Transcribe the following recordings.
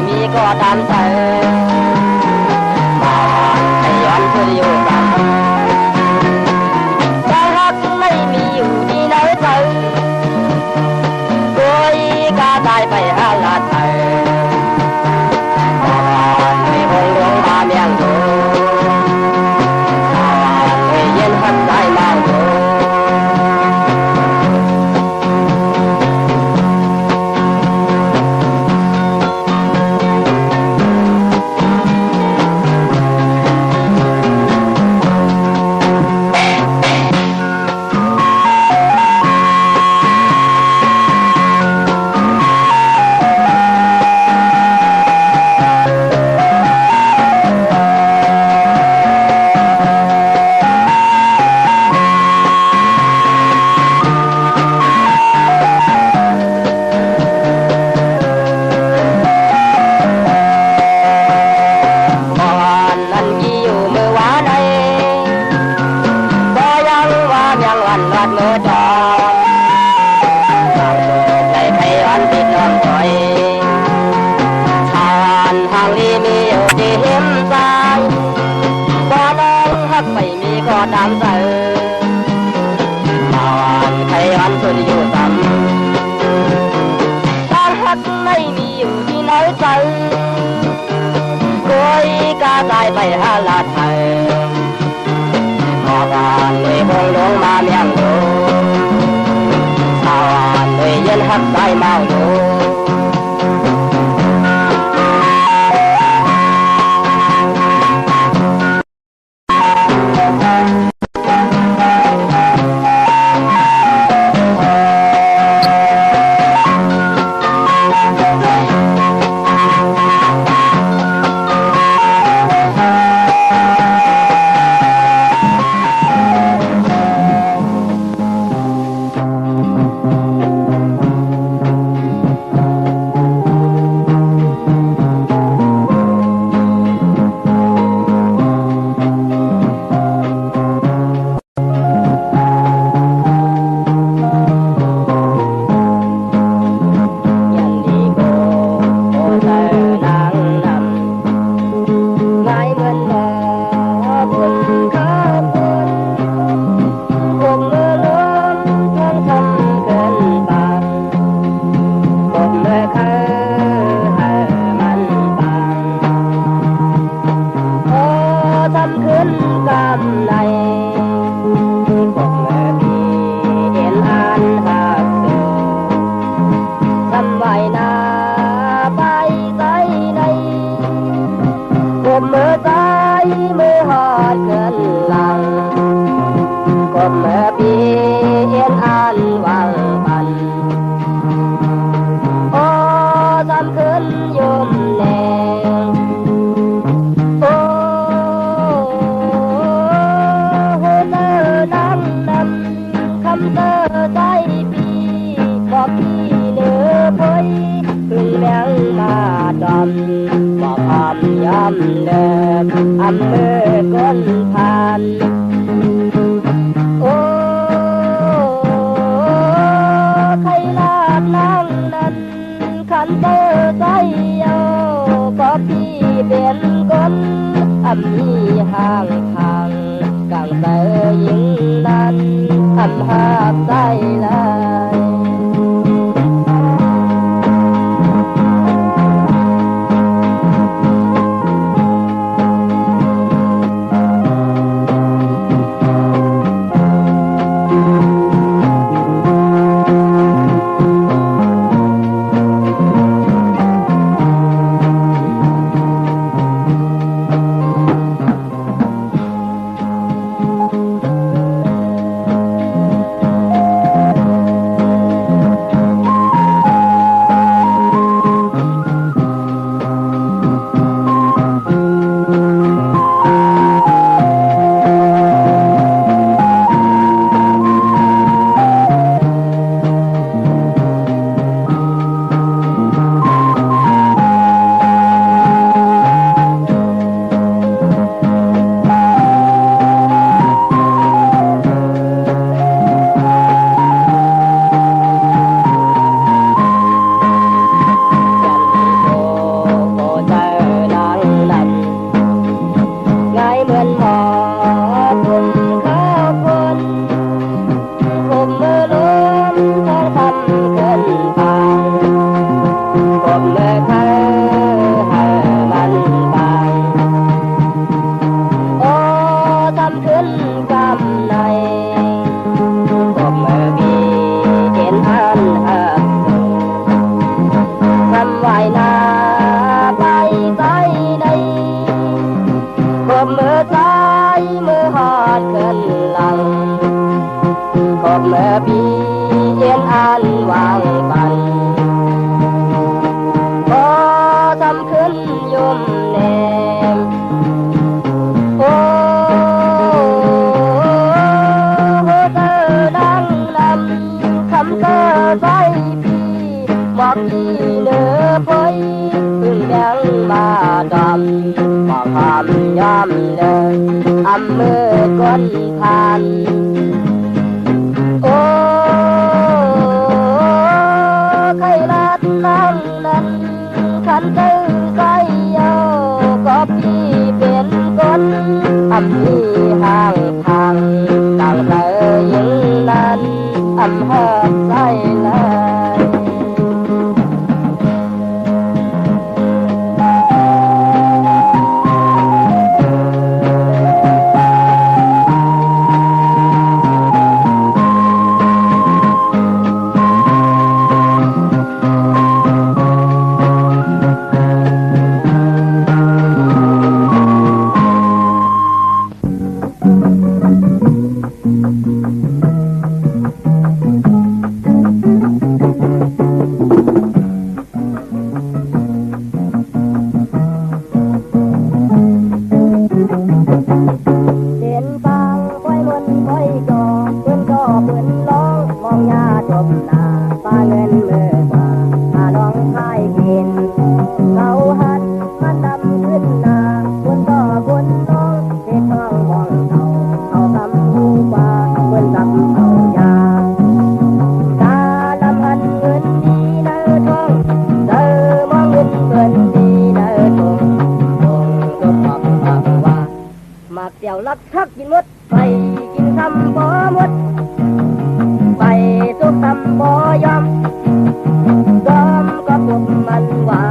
มีก็ตามใจบ้านไอ้ย้อนเพื่ออยู่กันแต่หากไม่มีอยู่ที่ไหนใจโดยกาตายไปหาลาไทยบ้านไม่คงหลงมาเมียงดูบ้านไม่เย็นหัดใจเมาดูก็ตามใจบ้านใครอันสุดอยู่ซ้ำถ้าหักไม่มีอยู่ที่ไหนใจโดยกาตายไปหาลาไทยบ้านเลยคงหลงมาเมียงดูบ้านเลยเย็นหักใจเมาดูมีห่างทางกลางแต่ยิ่งนั้นทำหาใจเลย ำขึ้นยมแนมโอ้เธอดังนำคำเธอใส่พี่บอกพี่เนื้อพอยพึ่งยังมาดำบอกคำย้ำเลยอำมือก้นทานโอ้ใครรัดนั่งนั้นขันตื้อใส่เยาก็พี่เป็นคนอำมีห่างทางต่างเธอยิ่งนั้นอำเภอใส่เลยเดี๋ยวรักทักกินมดไปกินทำบ่หมดไปสุกทำบ่ยอมยอมก็พวกมันว่า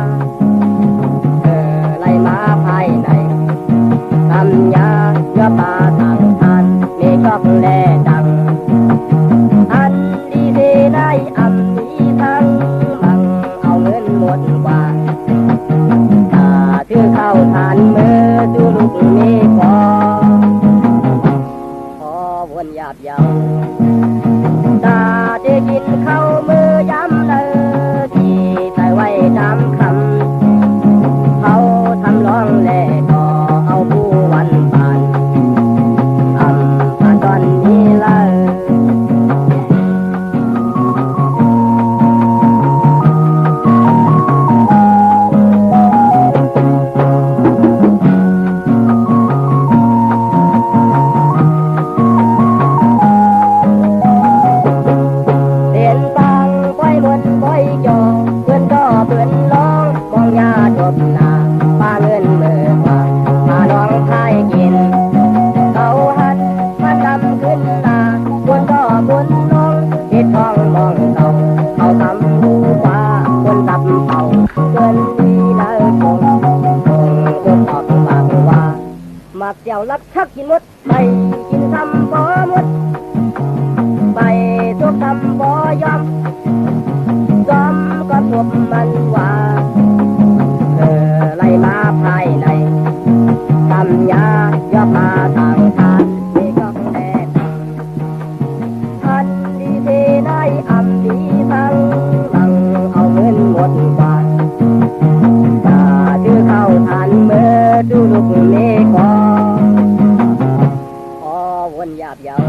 ไล่มาภายในทำยาเยื่อปลาทางทานมีชอบแลดังอันดีดีได้อำมีทั้งมังเอาเงินหมดว่าถ้าถือเข้าทานมือดูลูกมีพอวนหยาบยาวตาได้กินข้าวมือย้ำเลยที่ใส่ไว้จำคำเขาทำร้องแลก็เอาผู้วันผ่านผ่านตอนนี้เลยเดี๋ยวรักทักกินมดไปกินทำบ่หมดไปทุกทำบ่ยอมยอมก็พวกมันว่าไล่มาภายในทำยาย่อมาทางทานมีก็แน่อันดีดีได้อำดีทั้งบังเอาเงินหมดว่าถ้าถือเข้าทานเมื่อดูลูกเมฆวนหยาบยาว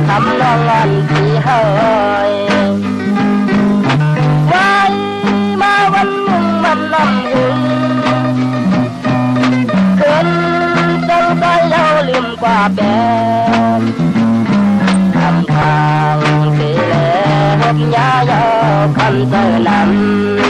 ทำน้องงอนที่เฮยไว้มาวันหนึ่งมันนำหึงขึ้นจังใจเราลืมกว่าแบนทำทางสีแหลกยาเยาคำเจอนำ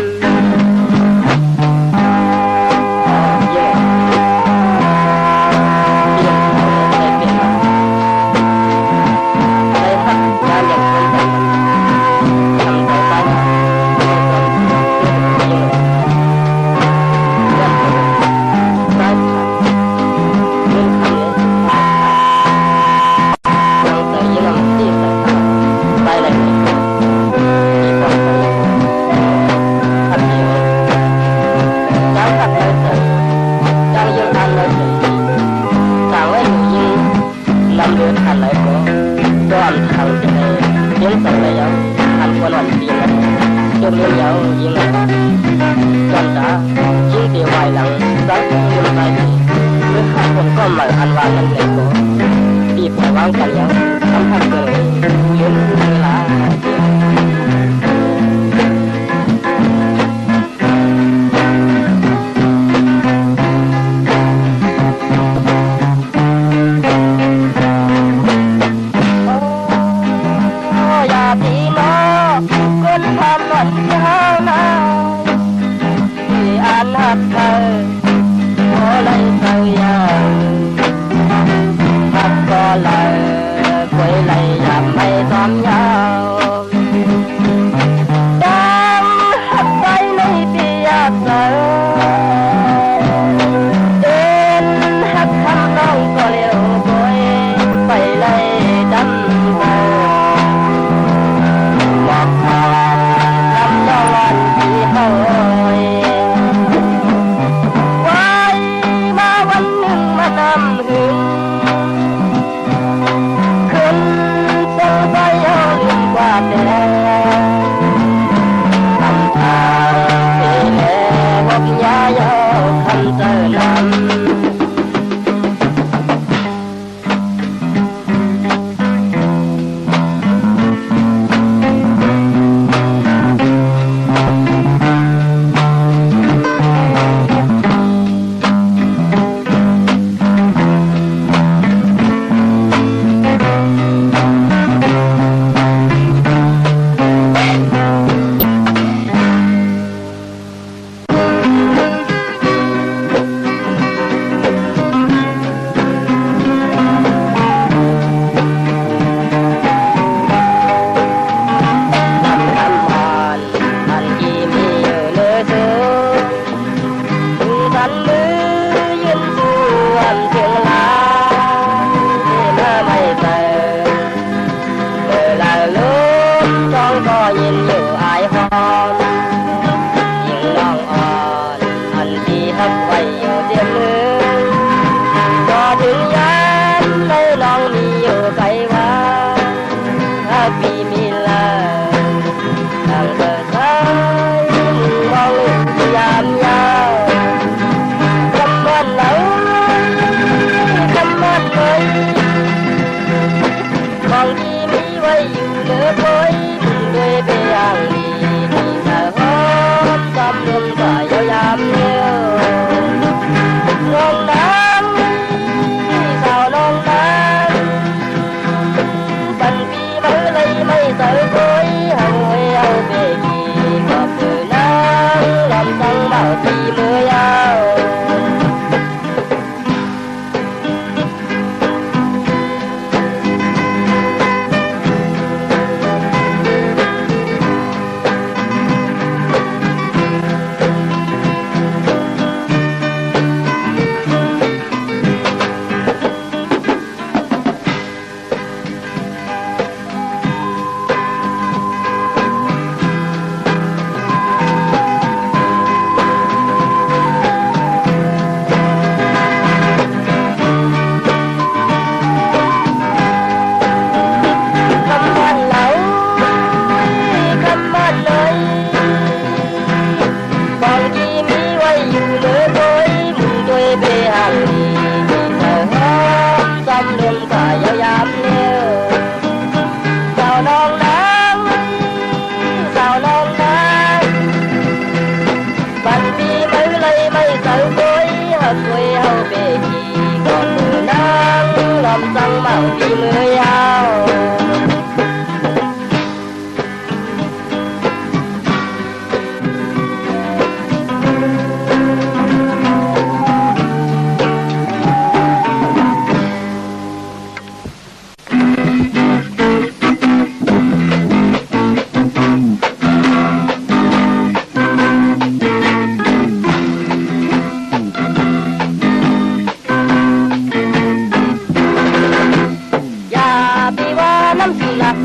ปีว่าน้ำสุนัข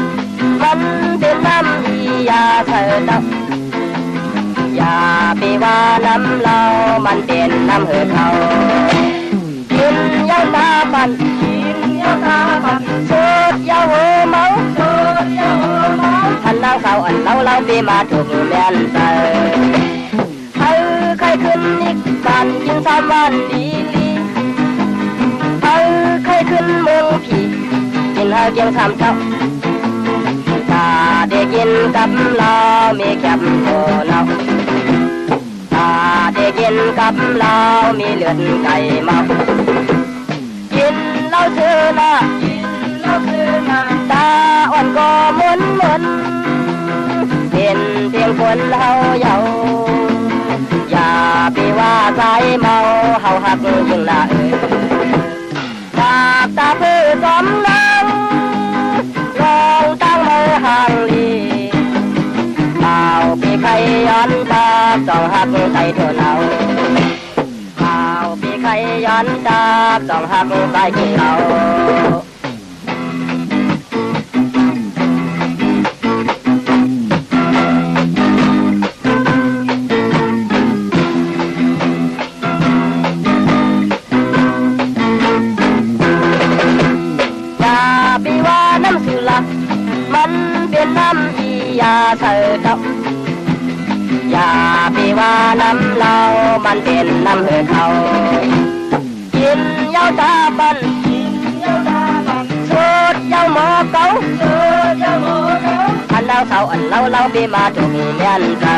มันเป็นน้ำอียาเธอเจ้าอย่าไปว่าน้ำเรามันเป็นน้ำเหือเขากินยาตาปันสุดยาหัวเมาท่านนางสาวอันเราไปมาถูกแม่นใจใครขึ้นอีกบ้านกินสามวันดีใครขึ้นเมืองผีกินหาเกียงสามเจ้าตาได้กินกับเรามีแคบโตเราตาได้กินกับเรามีเลือดไก่เมากินเหล้าซื้อนะตาอ่อนก็มุนเป็นเพียงคนเฮาเยาอย่าไปว่าใจเมาเฮาหักยิ่งละจากตาเพื่อสมนังลองตั้งมือห่างลีเอาปีไข่ย้อนตาสองหักใจเธอเราเอาปีไข่ย้อนตาสองหักใจกินเรามันเป็นน้ำอียาเธอเจ้าอย่าไปว่าน้ำเรามันเป็นน้ำเหือเขากินยาตาบันสุดยาหมอเก่าอันเราเขาอันเราไปมาถูกแม่นเธอ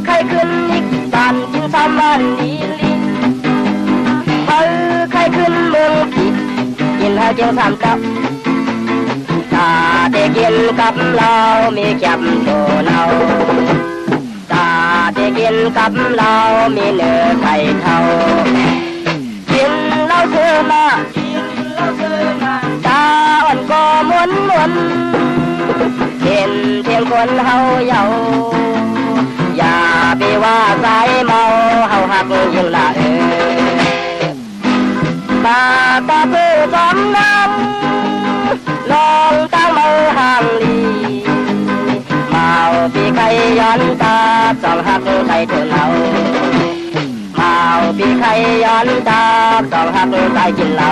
ใครขึ้นอีกบ้านกินสามวันดีใครขึ้นเมืองผีกินหาเกียงสามเจ้าตาได้กินกับเรามีแคบโตเราตาได้กินกับเรามีเนื้อไก่เท่ากินเหล้าซื้อมาตาอ่อนก็มุนเป็นเพียงคนเฮาเยาอย่าไปว่าใจเมาเฮาหักยิ่งละตาเพื่อสมน้ำลองตั้งมือห่างลีเมาปีไข่ย้อนตาสองหักใจเธอเราเมาปีไข่ย้อนตาสองหักใจกินเรา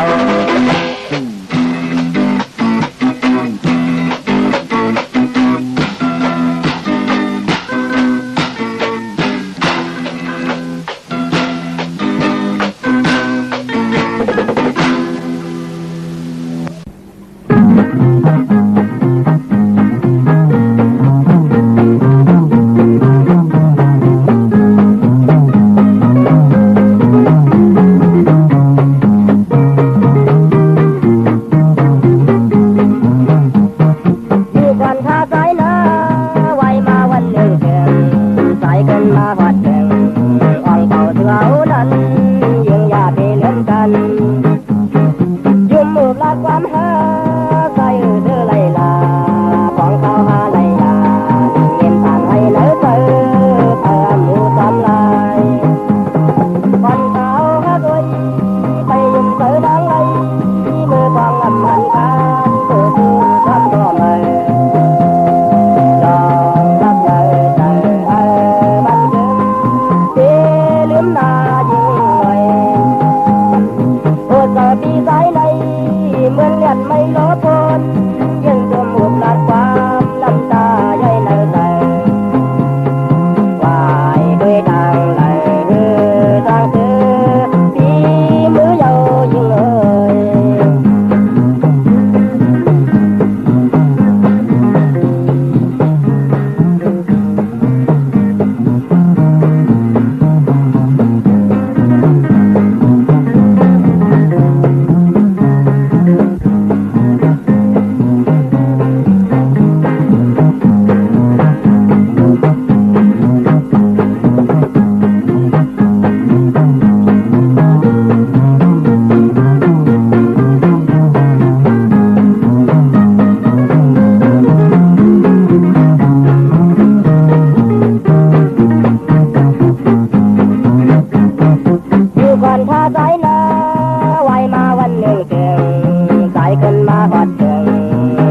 บดเถิง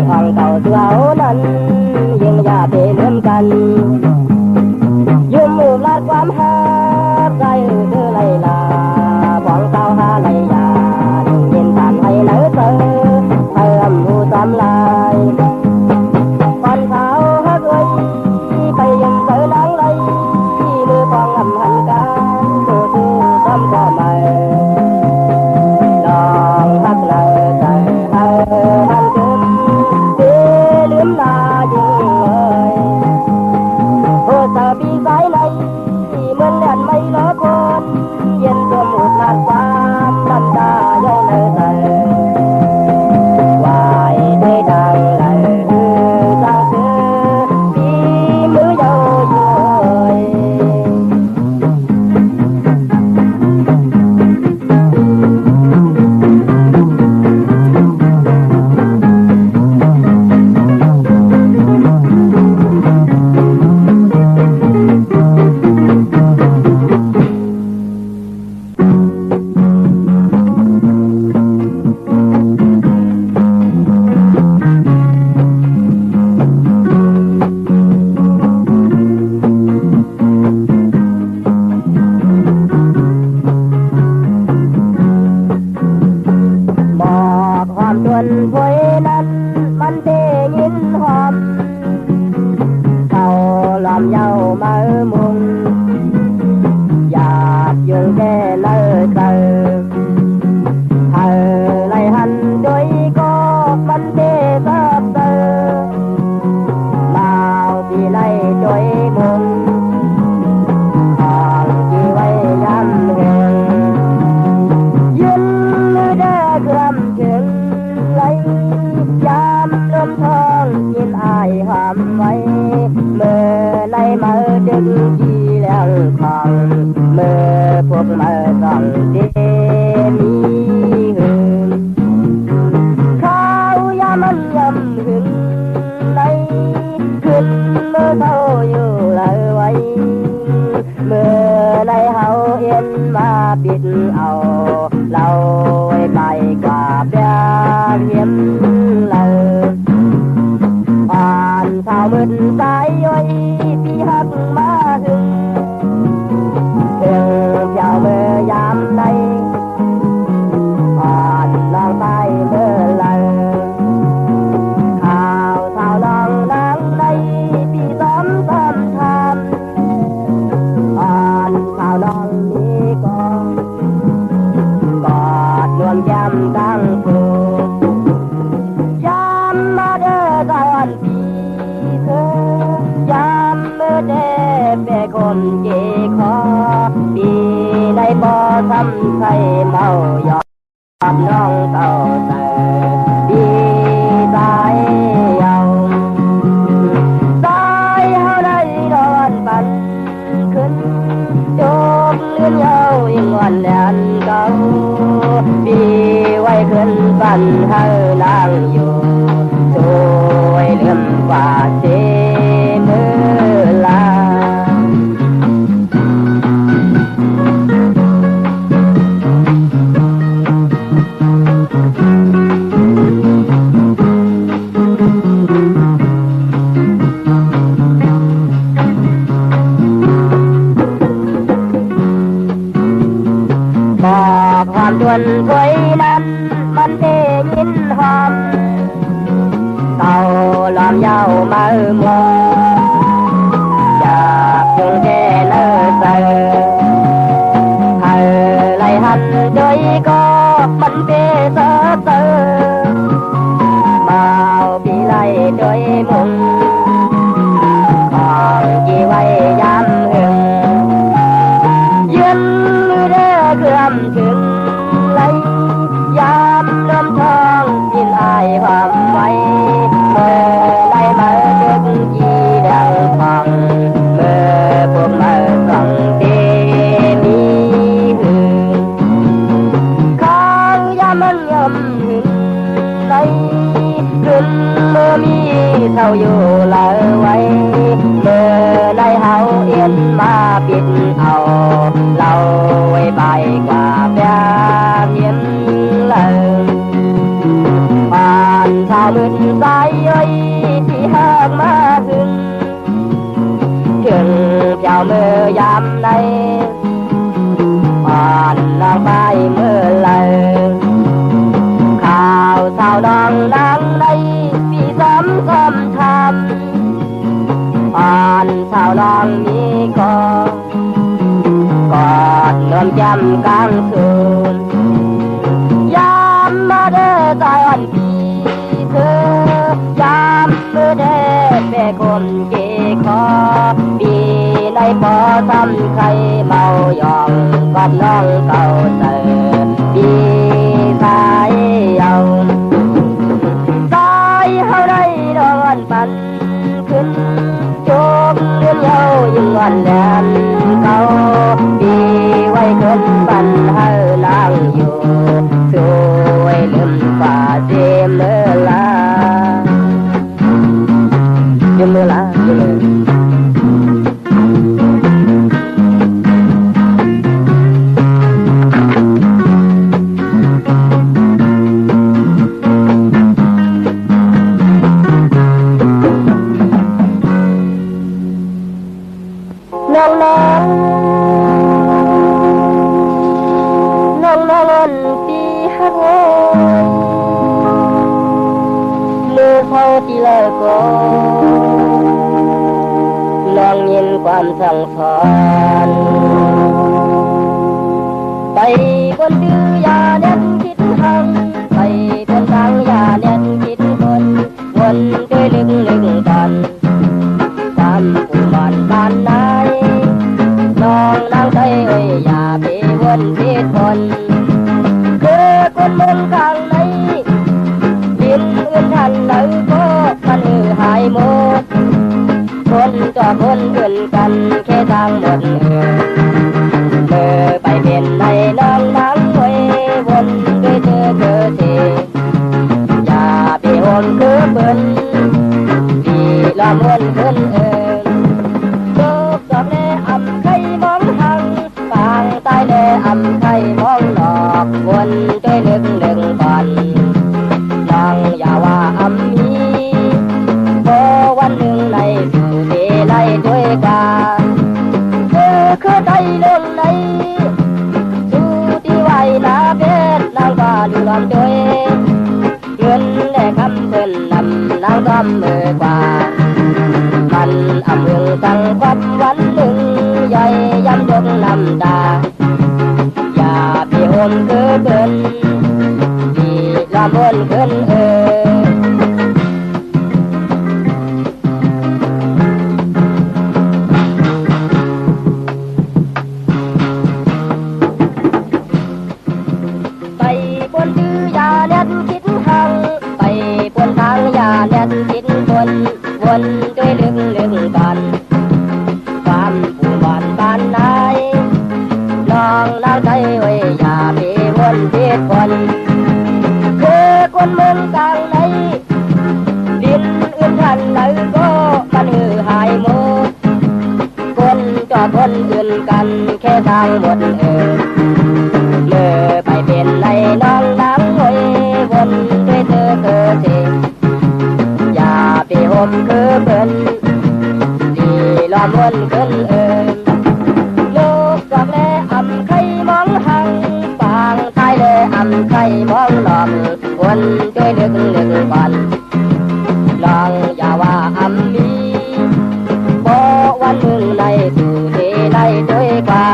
ห้องเก่าตัวนั้นยังอย่าไปเลื่อมกันยุ่มมือลาดความหาใจเธอไหลลาบ้องเก่าหาไหลยาเย็นตามให้เนื้อเธอเธอหูจำลายก่อนเขาฮักเลยไปยังเธอนั่งไหลมือฟองหันกันตัวตู้ซ้ำก็ไม่ลองฮักเลยใจเธอหันขึ้นที่ลืมลายิ่งเลยโอ้เธอปีสายในเหมือนเลือดไม่เลอะคนเย็นตัวหมดลาดความน้ำตาเย้าเนื้อใจวายได้ดังเลยจังเธอปีมือเย้าเย้ยบอกความจนพวยนั้นมันเทยินหอมเขาล้อมเย้ามามุงอยากยุ่งแก่เลิกเธอเธอไล่หันด้วยก็มันเทซับเธอลาวปีไล่ด้วยมุงทางที่ไว้ย้ำเฮงยืนมือเด้อเกือมถึงไหลยามลมทองยินอายหอมไว้เมื่อในมือดึงที่แล้วของเมื่อพวกมือต้องเดมีหึงข้าวยามันยำหึงในขึ้นเมื่อเท่าอยู่เลยไว้เมื่อในเฮาเอ็นมาปิดเอาเราไว้ไปกว่าเพียงเยี่ยมเลยอ่านข่าวมืดสายย่อยพี่หักมาถึงเพียวเมื่อยามใดอ่านลองไปเมื่อไรข่าวลองดังในพี่ซ้ำทอ่านข่าวลองนี้ก็กอดรวมแย้มดังฟูยามมาเด้อก่อนปีเธอยามเมื่อเด้เป้คนเกขอปีในบ่อทำใส่เมายอมน้องเต่าแต่ปีตายเยาตายเฮาได้นอนปันขึ้นโยกเลื่อนเยายิ่งวันแดนเก่าปีไว้ขึ้นปันเฮานางอยู่ช่วยเลื่อมกว่าเสมือลาบอกความจนพวยนั้นมันเทยินหอมเต่าล้อมเย้ามามัวอยากยุ่งแก่เลิกเธอเธอไล่หันด้วยก็มันเทซับเธอมาเอาปีไล่ด้วยมุงของที่ไว้ย้ำหึงยืนมือเด้อเกือมถึงไหลยามลมทองยินอายหอมไว้เมื่อไล่มาดึกที่ดังฟังเมื่อพวกมาส่องเดมีหึงข้าวยามมันยำหึงไหลขึ้นเมื่อมีเท่าอยู่เลยไว้เมื่อในเฮาเอ็นมาปิดเอาเราไว้ไปกว่าเพียงเยี่ยมเลยผ่าน มืดสายย่อยที่หากมาถึงเจ้ามือยามในผ่านนางไปเมื่อไรข่าวสาวน้องนางในปีซ้ำซ้ำทำผ่านสาวน้องนี้ก็กอดนวลแจ่มกลางคืนยามมาเด้อใจอ่อนปีเธอยามมือเด้อเปคมเกคอปีในปอซ้ำใครเมายองกับน้องเก่าเติมปีสายเอาสายเฮาได้ดอนปันขึ้นโจมเลื่อนเยายิ่งวันแดนเก่าปีไว้จนปันเฮานางอยู่สวยลืมฝ่าเสียเมื่อลาเมื่อลาปีฮักโง่เลือเขาที่ละก็ลองยินความสั่งสอนไปคนดื้อยาเด็ดคิดหังไปคนทางยาเด็ดคิดวนด้วยลึกกันความผู้มันบ้านไหนน้องนางใจเอ้ยอย่าไปวนผิดคนคนเมืองกลางในดินเอื้อนทันเลยก็มันหายหมดคนต่อคนเอื้อนกันแค่ทางหมดไปเป็นในน้องนางไว้วนด้วยเธอเทอย่าไปโอนคือเบิ้นดีละมวนขึ้นโลกดอกแลอำไข่มองหังฟางใต้แลอำไข่มองนอกวนด้วยลึกก่อนน้องอย่าว่าอำมีพอวันหนึ่งในสู่เทไล่ด้วยกาเธอคือใจเรื่องไหนสู่ที่ไหวนาเพชรนางก็ดูลำด้วยเงินและคำเพิ่นนำนางก็มือกว่ามันอำเมืองตั้งความวันหนึ่งใหญ่ย้ำยกน้ำตาอย่าพี่โอมคือเบิ้นดีละมวนขึ้นไปบนดื้อยาเน็ตคิดหังไปบนทางยาเน็ตคิดวนด้วยลึกกันความผู้บ้านไหนน้องนางใจไว้อย่าไปวนผิดคนคือคนเมืองกลางในดินอื่นทันไหนก็มันหายหมดคนจอคนอื่นกันแค่ทางหมดเมื่อไปเป็นในน้องนางไว้วนด้วยเธอเทอย่าไปห่มคือเบิ้นดีละมวนขึ้นโลกดอกแลอำไข่มองหังปางใต้แลอำไข่มองหลอกวนด้วยลึกก่อนน้องอย่าว่าอำมีพอวันหนึ่งในสู่ที่ในด้วยกว่า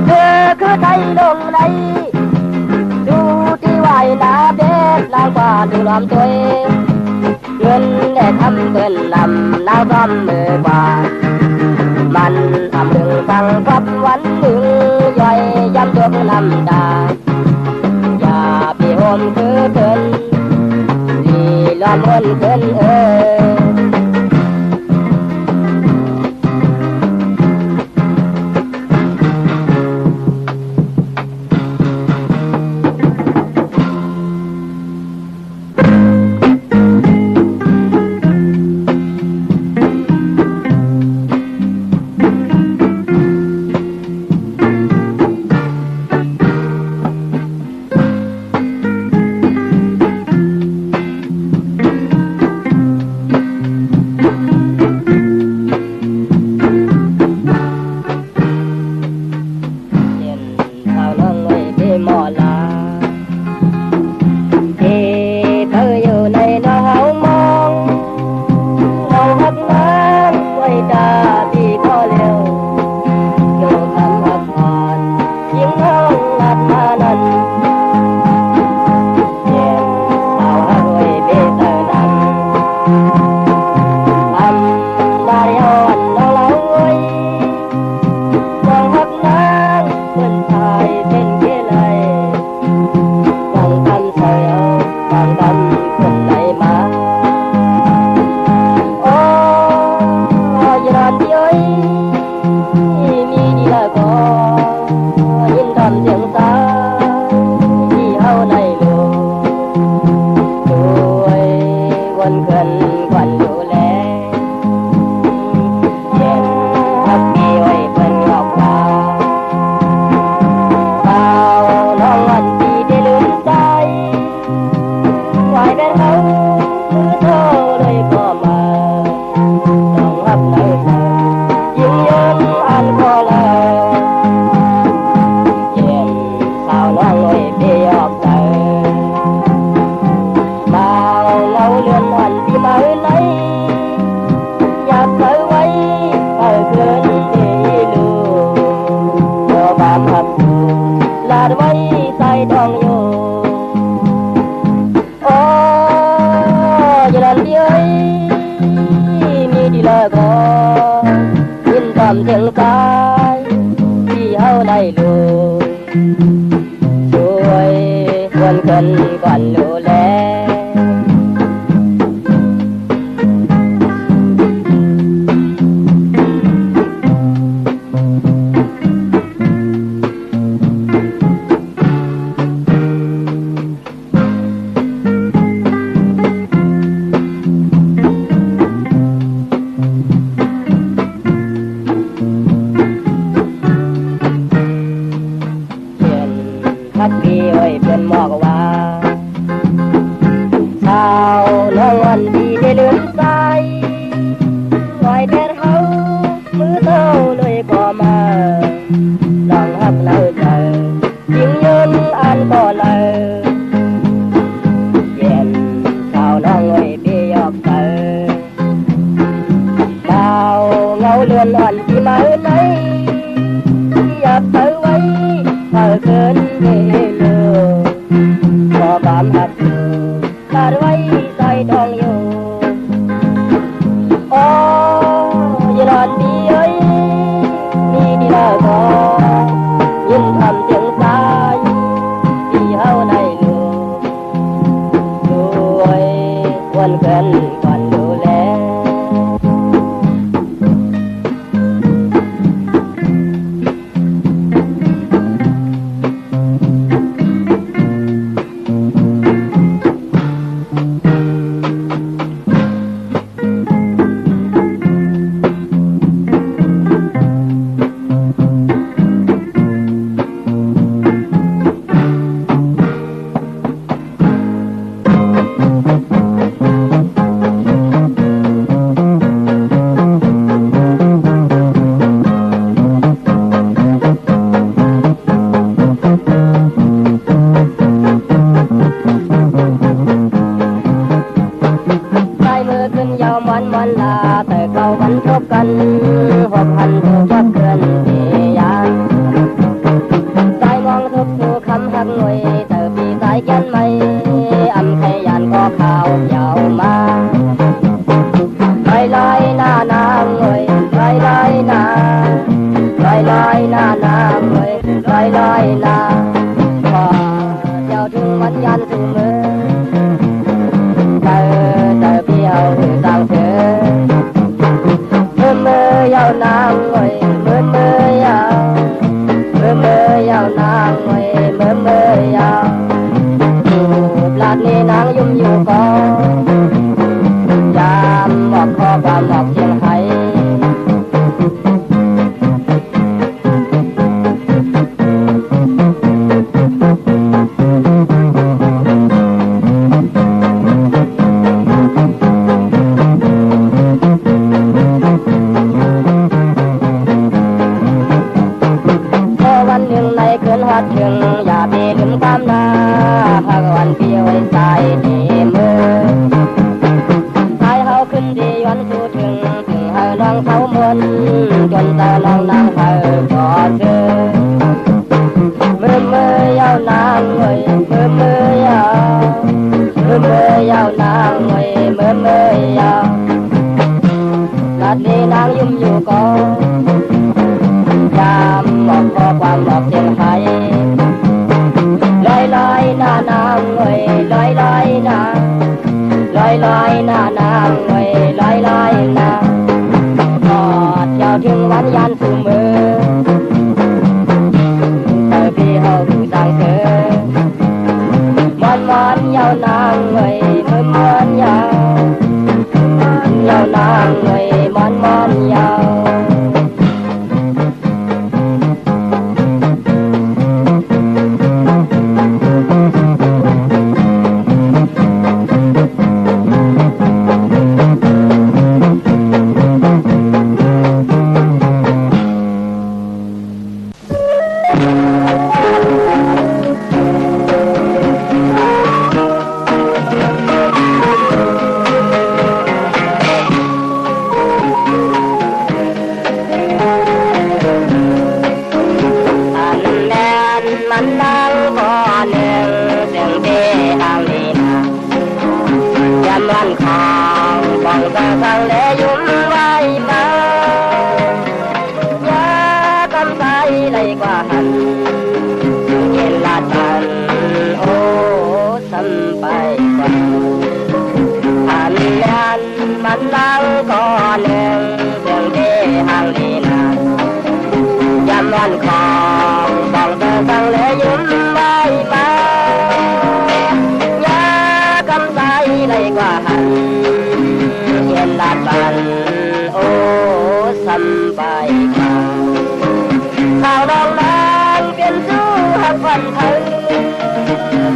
เธอคือใจลงในดูที่ไหวนาเพชรนางกว่าดูลำตัวเงินและทำเงินนำนางก็มือกว่ามันทำหนึ่งฟังกับวันหนึ่งย่อยย้ำยกน้ำตาอย่าพี่โอมคือเพิ่นดีละมวนขึ้น bao nó ngon đi để lướn say ngoài đèn hấu mưa thâu nơi cỏ mà lòng hấp nở trời tiếng nhơn an cỏ lờ dèm sao nó ngồi bê dọc cờ bao ngâu lươn oan chỉ mơ lấy dập tới quay thở cơn về lừa có bám hạt ta quay say đong yêu giờ đàn đi ơi đi đi là có nhìn thầm tiếng say đi hao này lừa đuôi quần gần còn đủ lẽ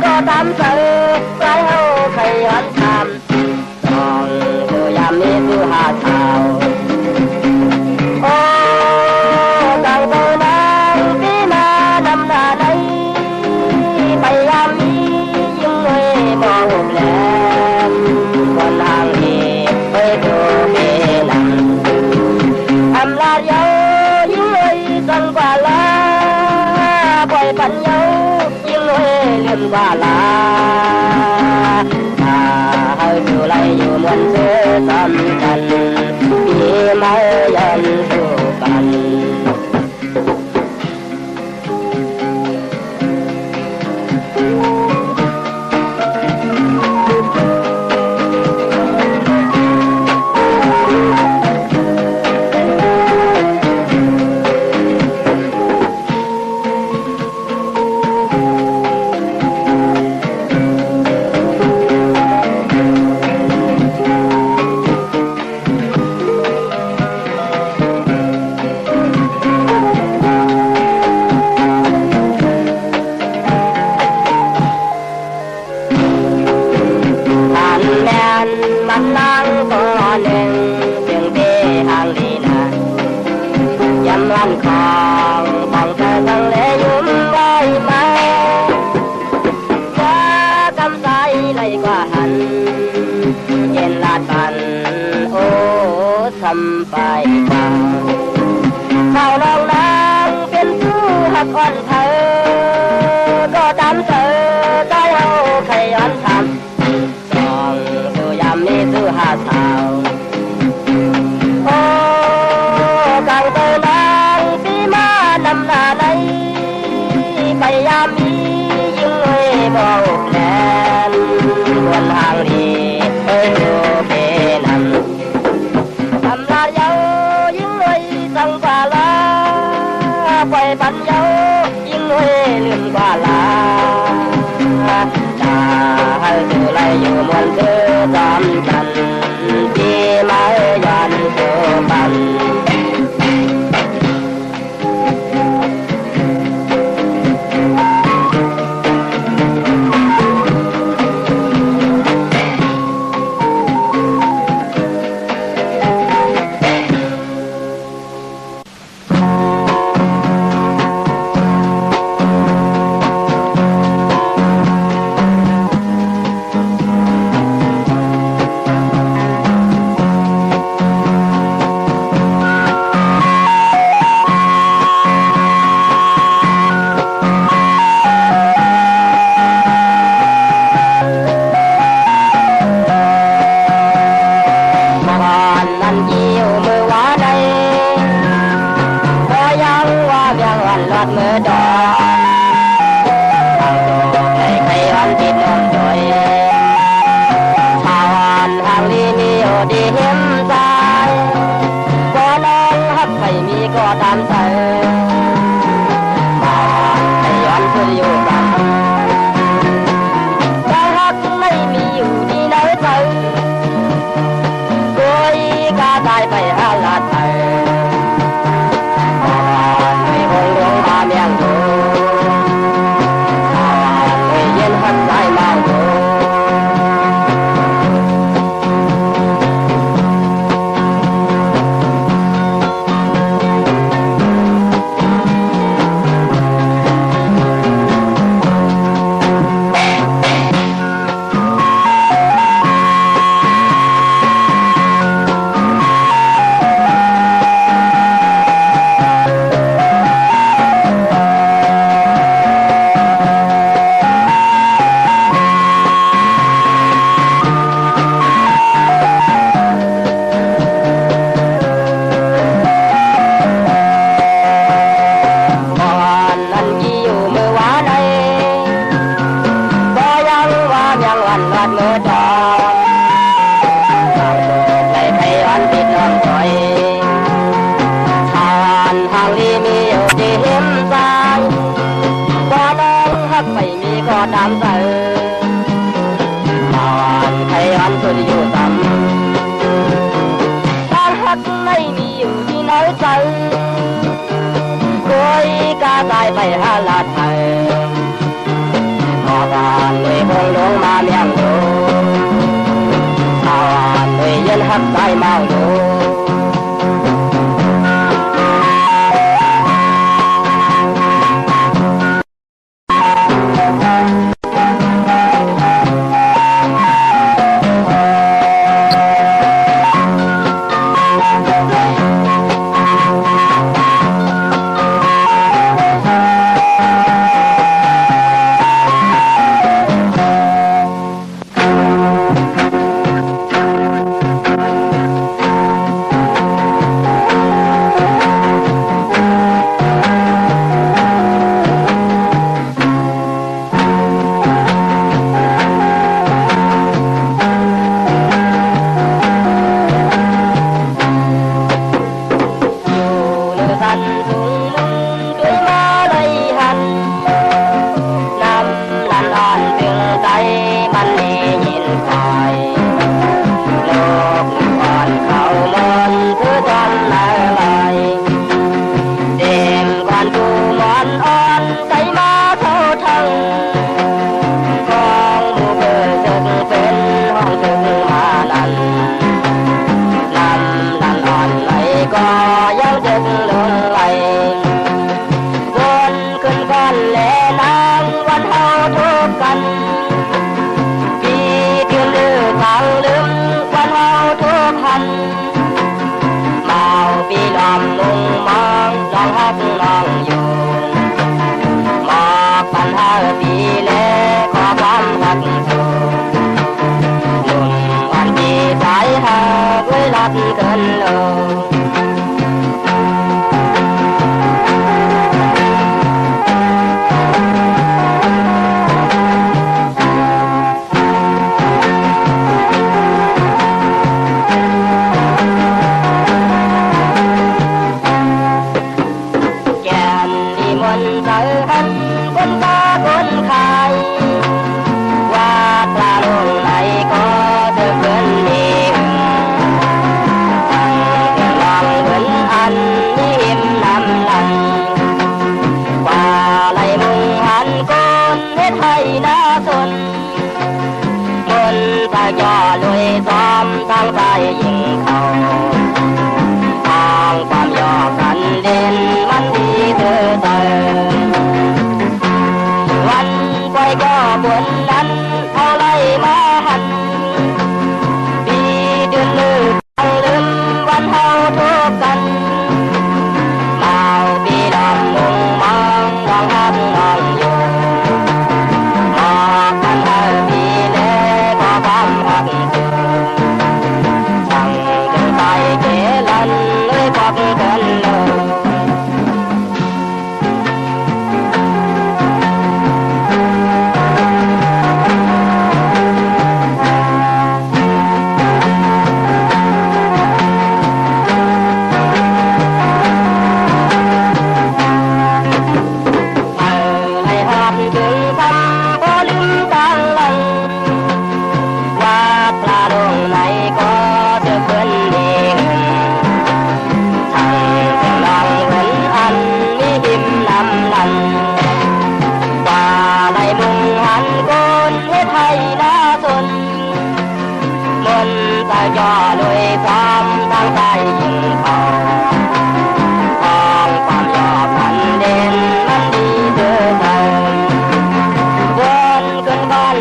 có tám sự trái hâu thầy hạnh còn từ yam mi từ hà thảo ô càng tôi đang tí na năm na đây bay yam mi những người bỏ hồn lem còn hàng thì với đồ bê nằm âm la dấu những người dân qua lá quay bắn nhau những người liền qua lá hơi chiều lại dù muốn xưa tâm trần vì mai dân dù cầnของบองเธอทั้งเลยุ่มไว้มาว่ากำไสไหลกว่าหันเย็นลาดปันโอ้ทำไปกว่าเข้าลองนางเป็นผู้หักอ่อนเธอก็ตามเธอใจเอาใครย้อนทำสองตัวยามนี้ซื้อหาสาวโอ้กังเธอnăm na đây bay yam mi những người bỏ lên buồn hàng đi ơi đồ bê nằm thầm la dấu những người sang qua lá quay bắn dấu những người liền qua lá ta hơi từ lại dù muốn cứ tạm trần khi mãi dần số bằng Hãy subscribe cho kênh Ghiền Mì Gõ để không bỏ lỡ những video hấp dẫn หักใจเมาอยู่ Hãy subscribe cho kênh Ghiền Mì Gõ để không bỏ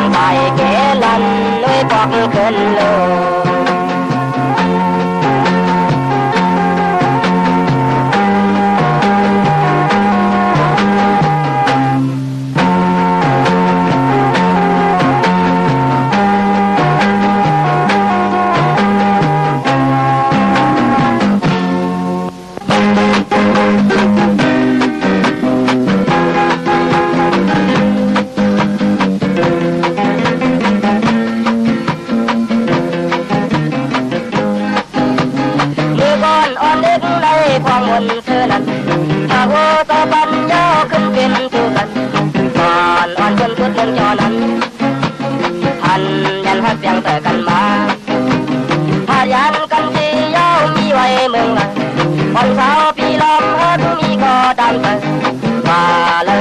lỡ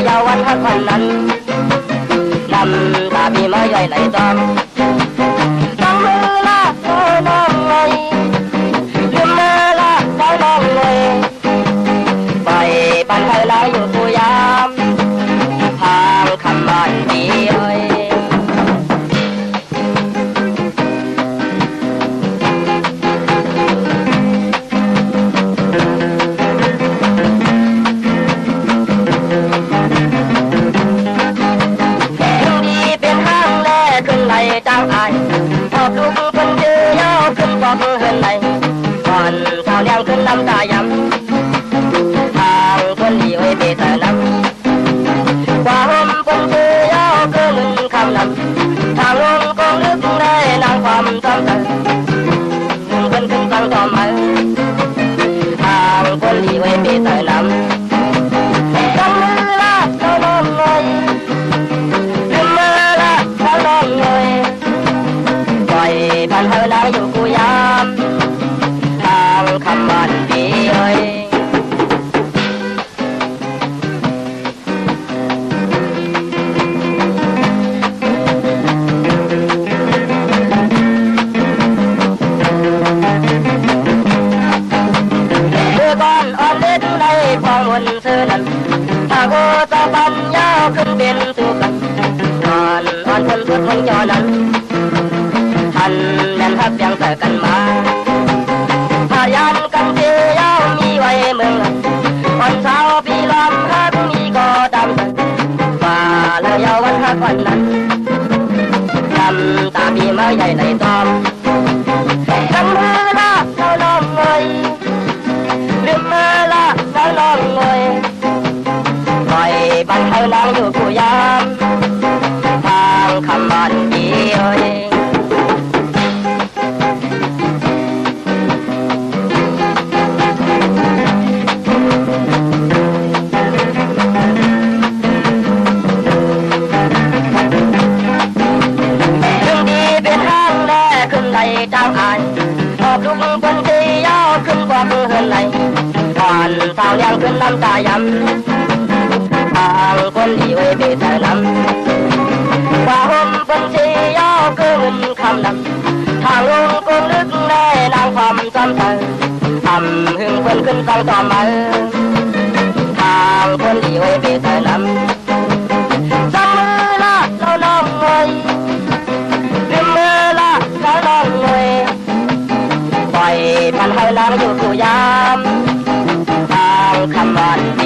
ยาวันฮักวันนั้นนำตาพี่มาย่อยไหลตอมตั้งมือละน้องเลยลืมมือละน้องเลยไปปันเธอแล้วอยู่กูยามทางคำมันดีเอ้ยจ้างอายพอลูกคนเดียวขึ้นบอกเฮินไหลก่อนเช้าเลี้ยงขึ้นลำตายำทางคนดีไว้เบตน้ำกว่าห่มคนเดียวขึ้นคำนำทางลงคงลึกได้นางความซ้ำเติมขึ้นตั้งต่อมาทางคนดีไว้เบตน้ำจังมือละน้องเลยลืมมือละน้องเลยพันเธอแล้วอยู่กูยามทางคำมันดีเอ้ยเมื่อก่อนอ่อนเล็ดในพองวนเสื้อนั้นถ้าโกตะปันยาวขึ้นเป็นสุกันอ่อนคนสุดของจอนั้นทันแม่นฮักยังแต่กันมาพยานกันเดียวมีไว้เมืองวันเช้าปีลำฮักมีก็ดำมาแล้วยาววันฮักวันนั้นดำตาพี่มาใหญ่ในตอมจังมือละน้องเลยลืมมือละน้องเลยปล่อยบันเธอน้องอยู่กูยามทางคำมันดีเอ้ยจ้างอายออกลุกคนที่ยาวขึ้นกว่ามือเฮินไหลก่อนสาวยังขึ้นน้ำตายำทางคนดีไว้เบตน้ำกว่าห่มคนที่ยาวขึ้นคำนำทางลงคงลึกแน่นางความซ้ำเติมทำหึงคนขึ้นตั้งต่อมาทางคนดีไว้เบตน้ำจังมือละน้องเลยลืมมือละน้องเลยปล่อยพันเธอแล้วอยู่กูยามทางคำมันดี